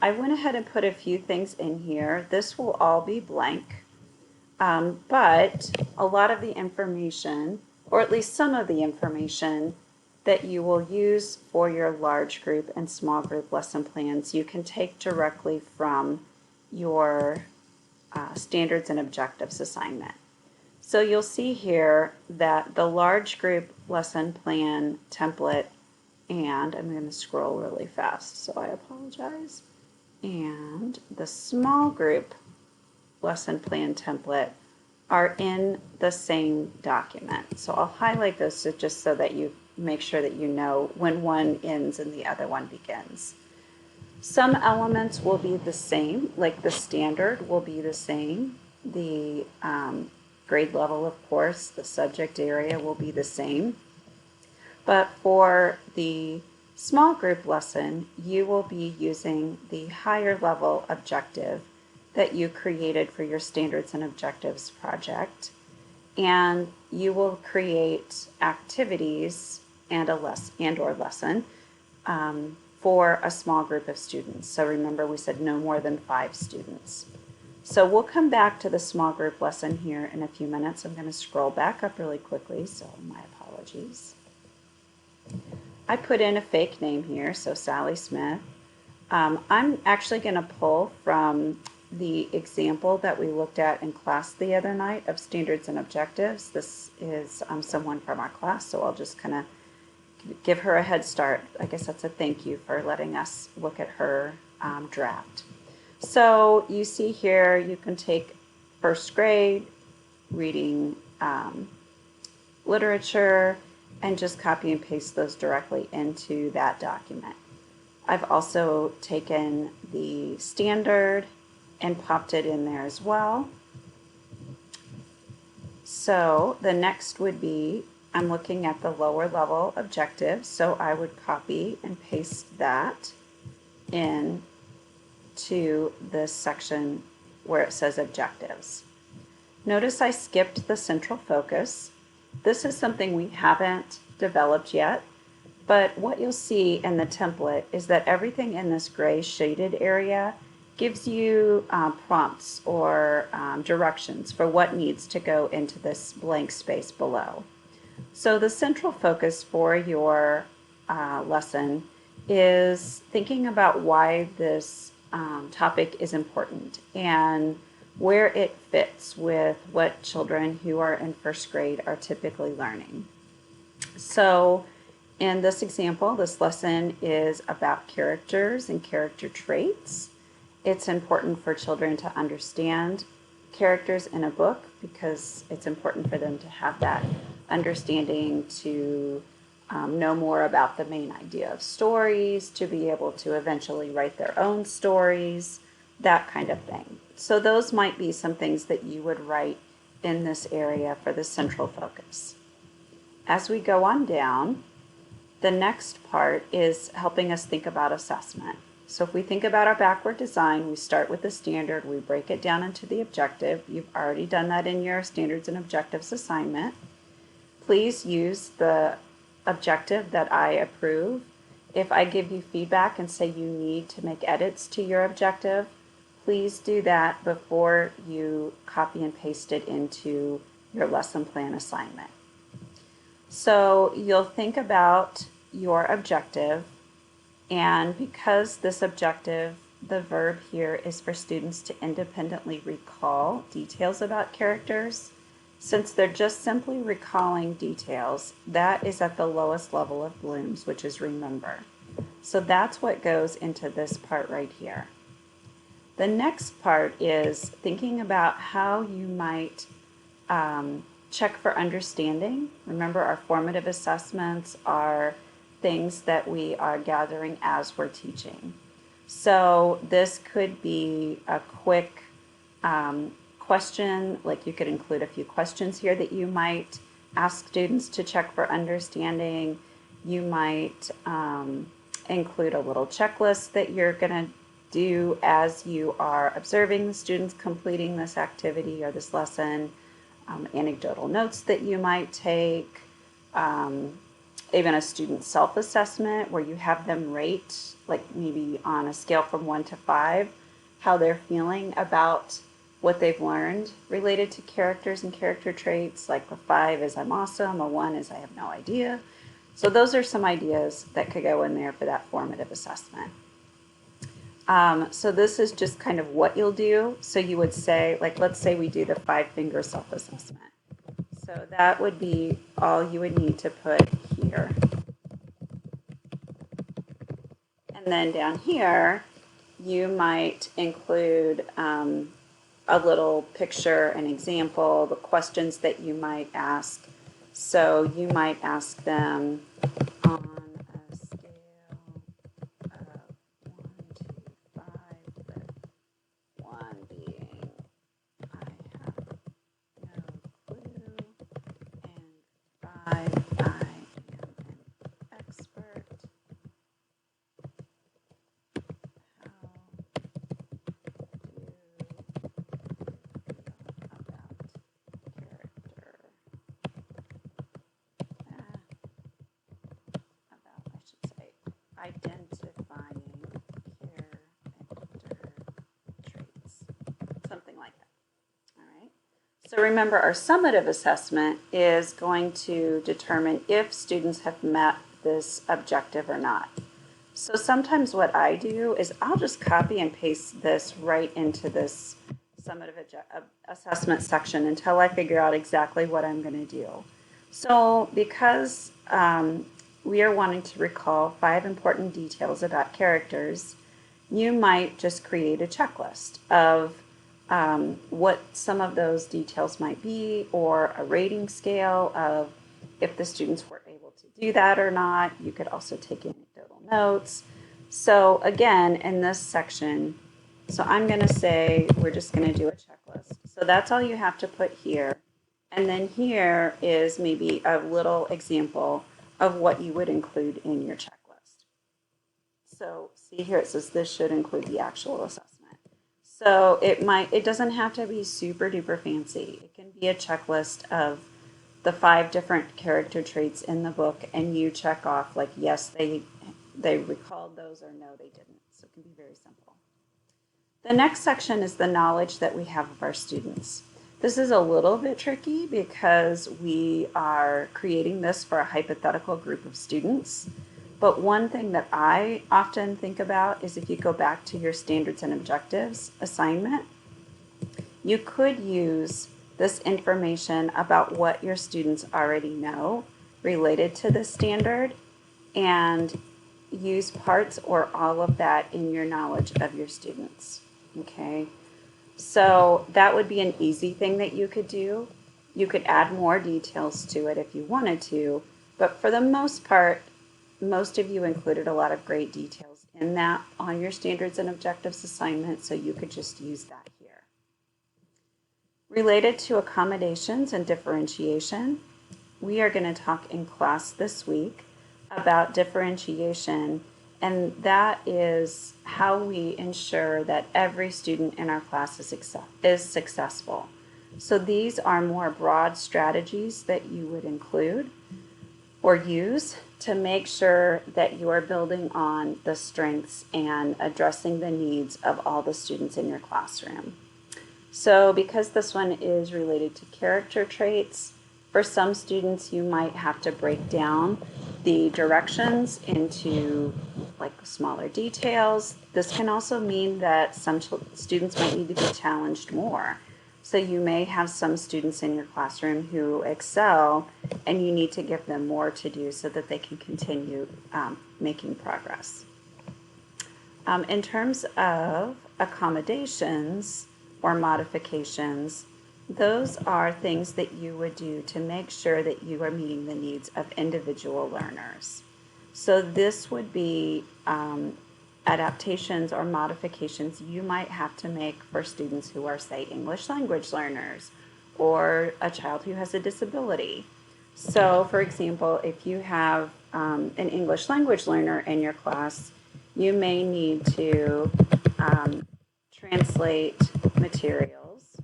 I went ahead and put a few things in here. This will all be blank, but a lot of the information, or at least some of the information that you will use for your large group and small group lesson plans, you can take directly from your standards and objectives assignment. So you'll see here that the large group lesson plan template, and I'm going to scroll really fast, so I apologize, and the small group lesson plan template are in the same document. So I'll highlight those just so that you make sure that you know when one ends and the other one begins. Some elements will be the same, like the standard will be the same. The grade level, of course, the subject area will be the same. But for the small group lesson, you will be using the higher level objective that you created for your standards and objectives project. And you will create activities and or lesson for a small group of students. So remember, we said no more than 5 students. So we'll come back to the small group lesson here in a few minutes. I'm going to scroll back up really quickly, so my apologies. I put in a fake name here, so Sally Smith. I'm actually going to pull from the example that we looked at in class the other night of standards and objectives. This is someone from our class, so I'll just kind of give her a head start. I guess that's a thank you for letting us look at her draft. So you see here, you can take first grade, reading literature, and just copy and paste those directly into that document. I've also taken the standard and popped it in there as well. So the next would be, I'm looking at the lower level objectives, so I would copy and paste that in to this section where it says objectives. Notice I skipped the central focus. This is something we haven't developed yet, but what you'll see in the template is that everything in this gray shaded area gives you prompts or directions for what needs to go into this blank space below. So the central focus for your lesson is thinking about why this topic is important and where it fits with what children who are in first grade are typically learning. So in this example, this lesson is about characters and character traits. It's important for children to understand characters in a book because it's important for them to have that understanding to know more about the main idea of stories, to be able to eventually write their own stories, that kind of thing. So those might be some things that you would write in this area for the central focus. As we go on down, the next part is helping us think about assessment. So if we think about our backward design, we start with the standard, we break it down into the objective. You've already done that in your standards and objectives assignment. Please use the objective that I approve. If I give you feedback and say you need to make edits to your objective, please do that before you copy and paste it into your lesson plan assignment. So you'll think about your objective, and because this objective, the verb here is for students to independently recall details about characters, since they're just simply recalling details, that is at the lowest level of Bloom's, which is remember. So that's what goes into this part right here. The next part is thinking about how you might check for understanding. Remember, our formative assessments are things that we are gathering as we're teaching. So this could be a quick question, like you could include a few questions here that you might ask students to check for understanding. You might include a little checklist that you're going to do as you are observing the students completing this activity or this lesson, anecdotal notes that you might take, even a student self-assessment where you have them rate, like maybe on a scale from 1 to 5, how they're feeling about what they've learned related to characters and character traits. Like a 5 is I'm awesome, a 1 is I have no idea. So those are some ideas that could go in there for that formative assessment. So this is just kind of what you'll do. So you would say, like, let's say we do the 5-finger self-assessment. So that would be all you would need to put here. And then down here, you might include a little picture, an example, the questions that you might ask. So you might ask them on a scale of 1 to 5, with 1 being I have no clue, and 5 I am an expert. How do you feel about character? About, I should say, identifying character traits. Something like that. All right. So remember, our summative assessment is going to determine if students have met this objective or not. So sometimes what I do is I'll just copy and paste this right into this summative assessment section until I figure out exactly what I'm going to do. So because we are wanting to recall 5 important details about characters, you might just create a checklist of what some of those details might be, or a rating scale of if the students were able to do that or not. You could also take anecdotal notes. So again, in this section, so I'm going to say we're just going to do a checklist. So that's all you have to put here. And then here is maybe a little example of what you would include in your checklist. So see here, it says this should include the actual assessment. So it doesn't have to be super duper fancy. It can be a checklist of the 5 different character traits in the book, and you check off like, yes, they recalled those, or no, they didn't. So it can be very simple. The next section is the knowledge that we have of our students. This is a little bit tricky because we are creating this for a hypothetical group of students. But one thing that I often think about is if you go back to your standards and objectives assignment, you could use this information about what your students already know related to the standard and use parts or all of that in your knowledge of your students. Okay, so that would be an easy thing that you could do. You could add more details to it if you wanted to, but for the most part, most of you included a lot of great details in that on your standards and objectives assignment, so you could just use that here. Related to accommodations and differentiation, we are going to talk in class this week about differentiation, and that is how we ensure that every student in our class is successful. So these are more broad strategies that you would include or use to make sure that you are building on the strengths and addressing the needs of all the students in your classroom. So because this one is related to character traits, for some students you might have to break down the directions into like smaller details. This can also mean that some students might need to be challenged more. So you may have some students in your classroom who excel, and you need to give them more to do so that they can continue making progress. In terms of accommodations or modifications, those are things that you would do to make sure that you are meeting the needs of individual learners. So this would be adaptations or modifications you might have to make for students who are, say, English language learners or a child who has a disability. So, for example, if you have an English language learner in your class, you may need to translate materials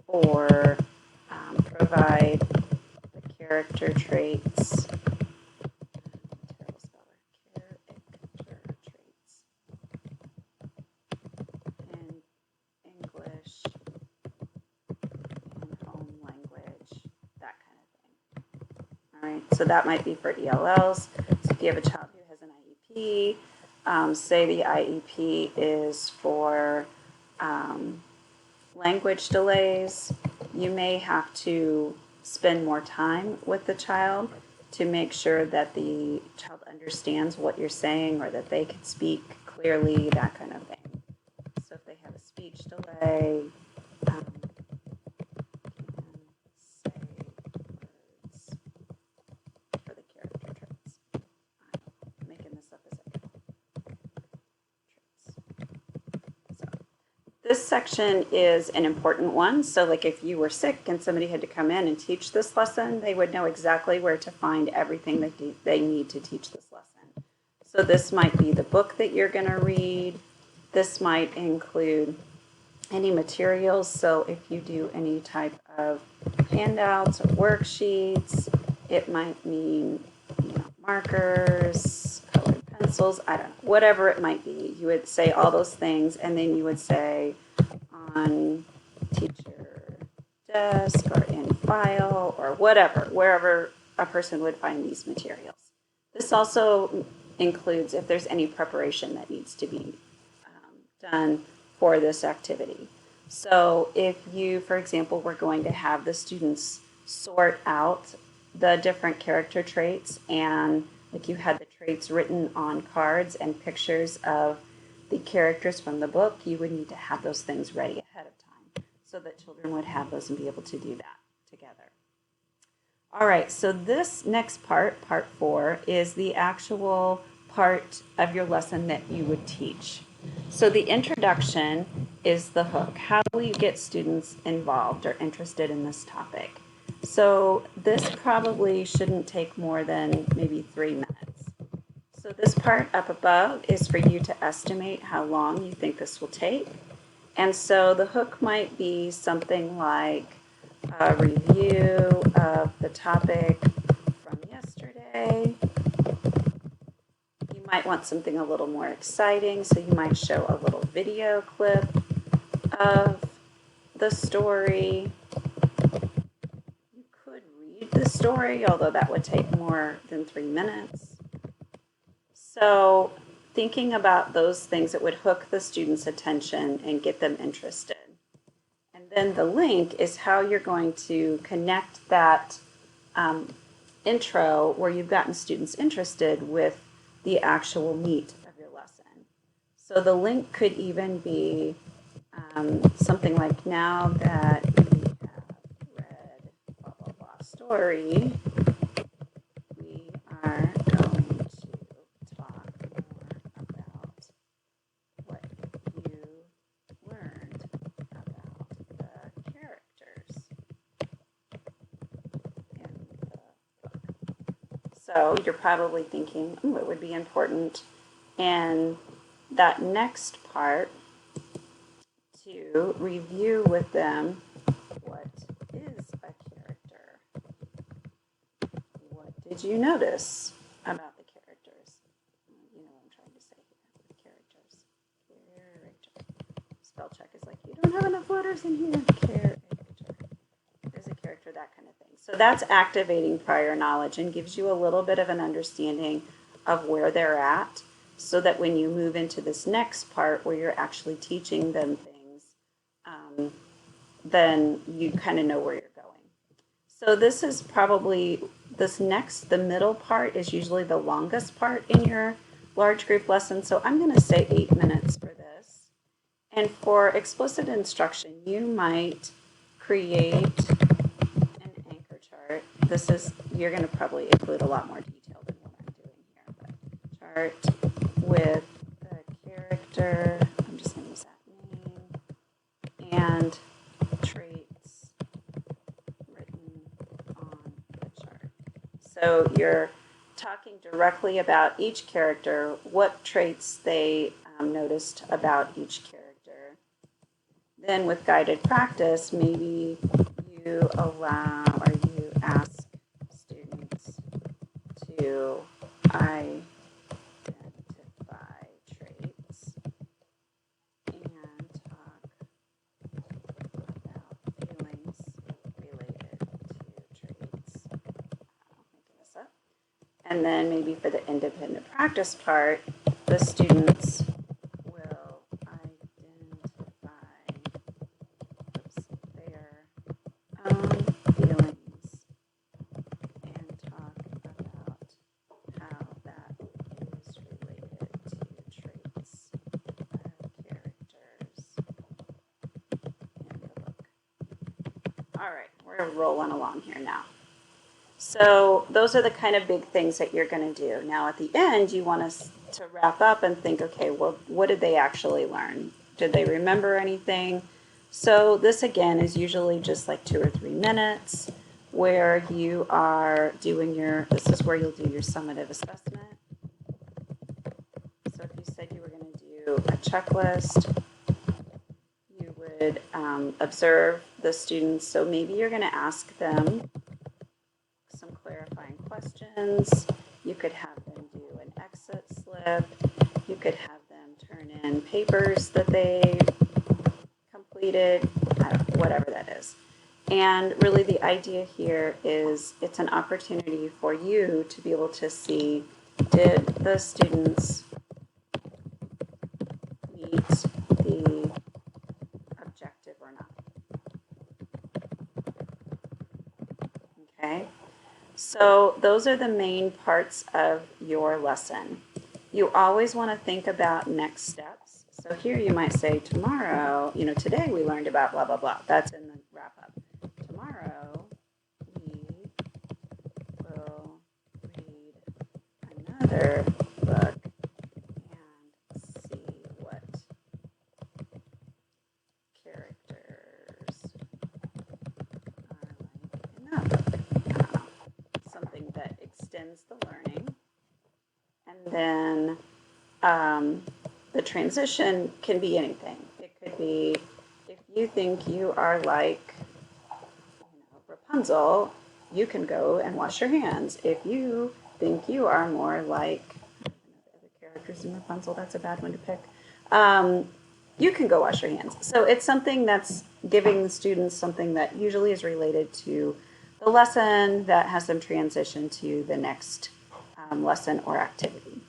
or provide the character traits. Terrible speller. Character traits in English and home language, that kind of thing. All right, so that might be for ELLs. So if you have a child who has an IEP, say the IEP is for language delays, you may have to spend more time with the child to make sure that the child understands what you're saying or that they can speak clearly, that kind of thing. So if they have a speech delay, can say words for the character traits. I'm making this up as I go. Traits. So this section is an important one. So like if you were sick and somebody had to come in and teach this lesson, they would know exactly where to find everything that they need to teach this lesson. So this might be the book that you're going to read. This might include any materials. So if you do any type of handouts or worksheets, it might mean, markers, colored pencils, I don't know, whatever it might be. You would say all those things, and then you would say on teacher desk or in file or whatever, wherever a person would find these materials. This also includes if there's any preparation that needs to be done for this activity. So if you, for example, were going to have the students sort out the different character traits, and like you had the traits written on cards and pictures of the characters from the book, you would need to have those things ready ahead of time so that children would have those and be able to do that together. All right, so this next part, part 4, is the actual part of your lesson that you would teach. So the introduction is the hook. How will you get students involved or interested in this topic? So this probably shouldn't take more than maybe 3 minutes. So this part up above is for you to estimate how long you think this will take. And so the hook might be something like a review of the topic from yesterday. You might want something a little more exciting, so you might show a little video clip of the story. You could read the story, although that would take more than 3 minutes. So thinking about those things that would hook the students' attention and get them interested. And then the link is how you're going to connect that intro where you've gotten students interested with the actual meat of your lesson. So the link could even be something like, now that we have read blah, blah, blah story, we are going to talk more about what you learned about the characters in the book. So you're probably thinking, oh, it would be important in that next part to review with them what is a character. What did you notice about the characters? You know what I'm trying to say here. Characters. Character. Spell check is like, you don't have enough letters in here. Character. There's a character, that kind of thing. So that's activating prior knowledge and gives you a little bit of an understanding of where they're at, so that when you move into this next part where you're actually teaching them things, then you kind of know where you're going. So this is probably, the middle part is usually the longest part in your large group lesson. So I'm going to say 8 minutes for this. And for explicit instruction, you might create an anchor chart. You're going to probably include a lot more detail than what I'm doing here, but chart with the character, I'm just going to use that name, and traits written on the chart. So you're talking directly about each character, what traits they noticed about each character. Then with guided practice, maybe you allow or you ask to identify traits and talk about feelings related to traits. I'm making this up. And then maybe for the independent practice part, the students will identify their own feelings and talk about how that is related to traits of characters in the book. All right, we're rolling along here now. So those are the kind of big things that you're going to do. Now at the end, you want us to wrap up and think, okay, well, what did they actually learn? Did they remember anything? So this again is usually just like 2 or 3 minutes where you are doing this is where you'll do your summative assessment. So if you said you were going to do a checklist, you would observe the students. So maybe you're going to ask them some clarifying questions. You could have them do an exit slip. You could have them turn in papers that they completed, whatever that is. And really the idea here is it's an opportunity for you to be able to see, did the students meet the objective or not? Okay. So those are the main parts of your lesson. You always want to think about next steps. So here you might say tomorrow, today we learned about blah, blah, blah. That's in the wrap up. Tomorrow we will read another book and see what characters are like in that book. I don't know. Something that extends the learning. And then the transition can be anything. It could be if you think you are like Rapunzel, you can go and wash your hands. If you think you are more like the other characters in Rapunzel, that's a bad one to pick. You can go wash your hands. So it's something that's giving the students something that usually is related to the lesson that has them transition to the next lesson or activity.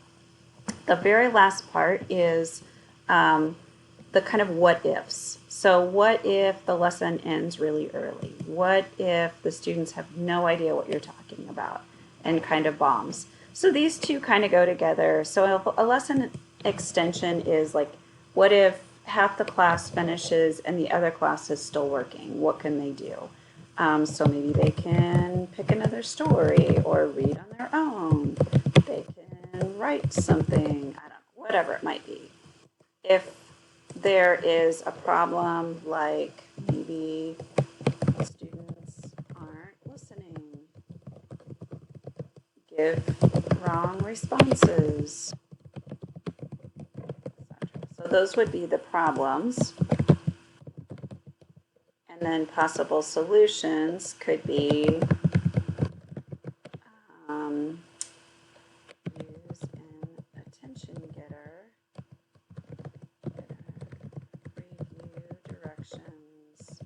The very last part is the kind of what ifs. So what if the lesson ends really early? What if the students have no idea what you're talking about and kind of bombs? So these two kind of go together. So a lesson extension is like, what if half the class finishes and the other class is still working? What can they do? So maybe they can pick another story or read on their own. They can write something, I don't know, whatever it might be. If there is a problem like maybe students aren't listening, give wrong responses, etc. So those would be the problems. And then possible solutions could be use an attention getter, review directions,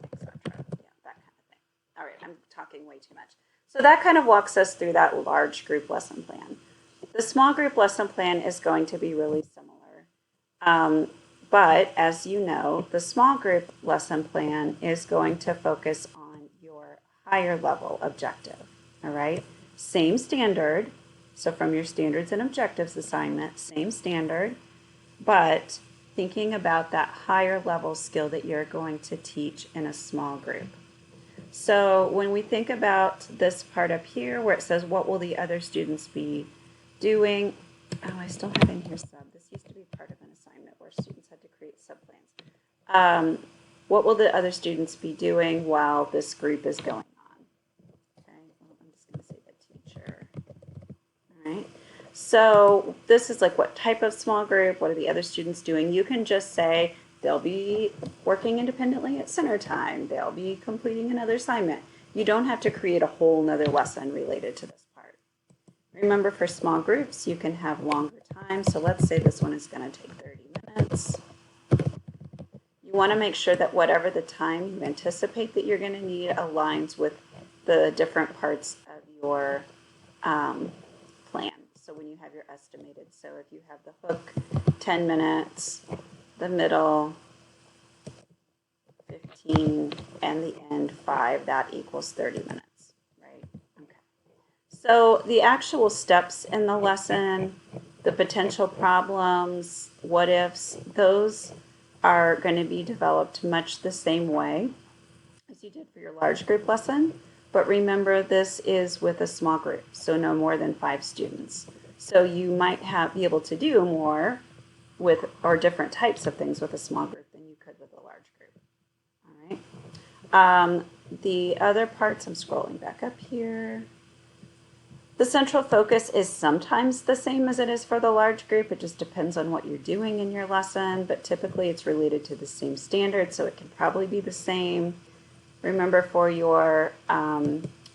etc. Yeah, that kind of thing. All right, I'm talking way too much. So that kind of walks us through that large group lesson plan. The small group lesson plan is going to be really similar. But as you know, the small group lesson plan is going to focus on your higher level objective, all right? Same standard, so from your standards and objectives assignment, same standard, but thinking about that higher level skill that you're going to teach in a small group. So when we think about this part up here where it says, what will the other students be doing? Oh, I still have in here sub. This used to be part of an assignment where students had to create sub-plans. What will the other students be doing while this group is going on? Okay, well, I'm just going to say the teacher. All right. So this is like what type of small group? What are the other students doing? You can just say they'll be working independently at center time. They'll be completing another assignment. You don't have to create a whole nother lesson related to this part. Remember, for small groups, you can have longer time. So let's say this one is going to take 30 minutes. You want to make sure that whatever the time you anticipate that you're going to need aligns with the different parts of your plan. So when you have your estimated, so if you have the hook 10 minutes, the middle 15, and the end 5, that equals 30 minutes, right? Okay. So the actual steps in the lesson, the potential problems, what ifs, those are going to be developed much the same way as you did for your large group lesson. But remember, this is with a small group, so no more than 5 students. So you might be able to do more with, or different types of things with a small group than you could with a large group. All right. The other parts, I'm scrolling back up here. The central focus is sometimes the same as it is for the large group. It just depends on what you're doing in your lesson, but typically it's related to the same standard, so it can probably be the same. Remember, for your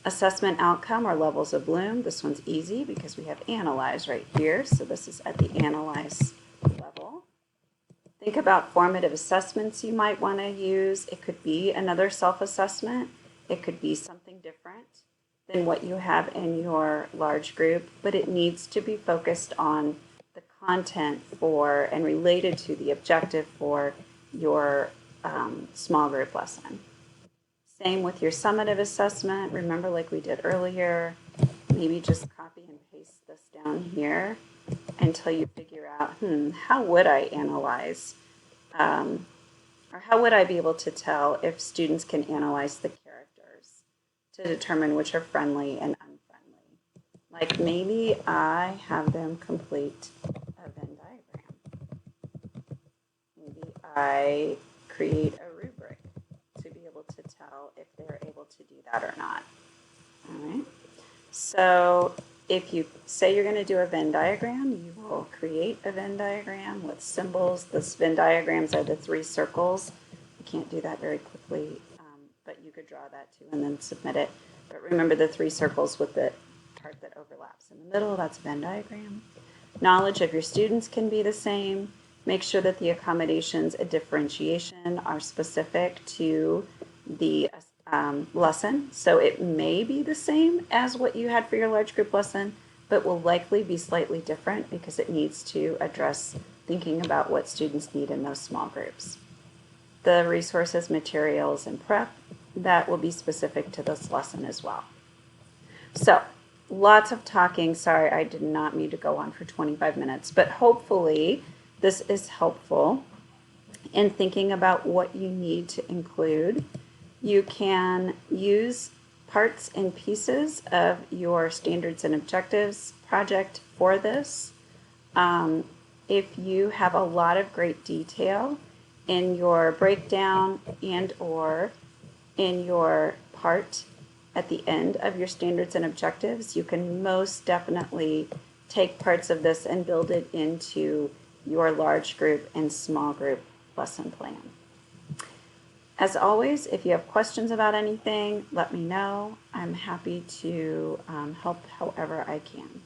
assessment outcome or levels of Bloom, this one's easy because we have analyze right here. So this is at the analyze level. Think about formative assessments you might want to use. It could be another self-assessment. It could be something different than what you have in your large group, but it needs to be focused on the content for and related to the objective for your small group lesson. Same with your summative assessment. Remember, like we did earlier, maybe just copy and paste this down here until you figure out, how would I analyze? Or how would I be able to tell if students can analyze the characters to determine which are friendly and unfriendly? Like maybe I have them complete a Venn diagram. Maybe I create a rubric to be able to tell if they're able to do that or not. All right. So if you say you're going to do a Venn diagram, you will create a Venn diagram with symbols. The Venn diagrams are the 3 circles. You can't do that very quickly, but you could draw that too and then submit it. But remember the 3 circles with the part that overlaps in the middle, that's a Venn diagram. Knowledge of your students can be the same. Make sure that the accommodations and differentiation are specific to the lesson. So it may be the same as what you had for your large group lesson, but will likely be slightly different because it needs to address thinking about what students need in those small groups. The resources, materials, and prep, that will be specific to this lesson as well. So lots of talking. Sorry, I did not mean to go on for 25 minutes, but hopefully this is helpful in thinking about what you need to include. You can use parts and pieces of your standards and objectives project for this. If you have a lot of great detail in your breakdown and or in your part at the end of your standards and objectives, you can most definitely take parts of this and build it into your large group and small group lesson plan. As always, if you have questions about anything, let me know. I'm happy to help however I can.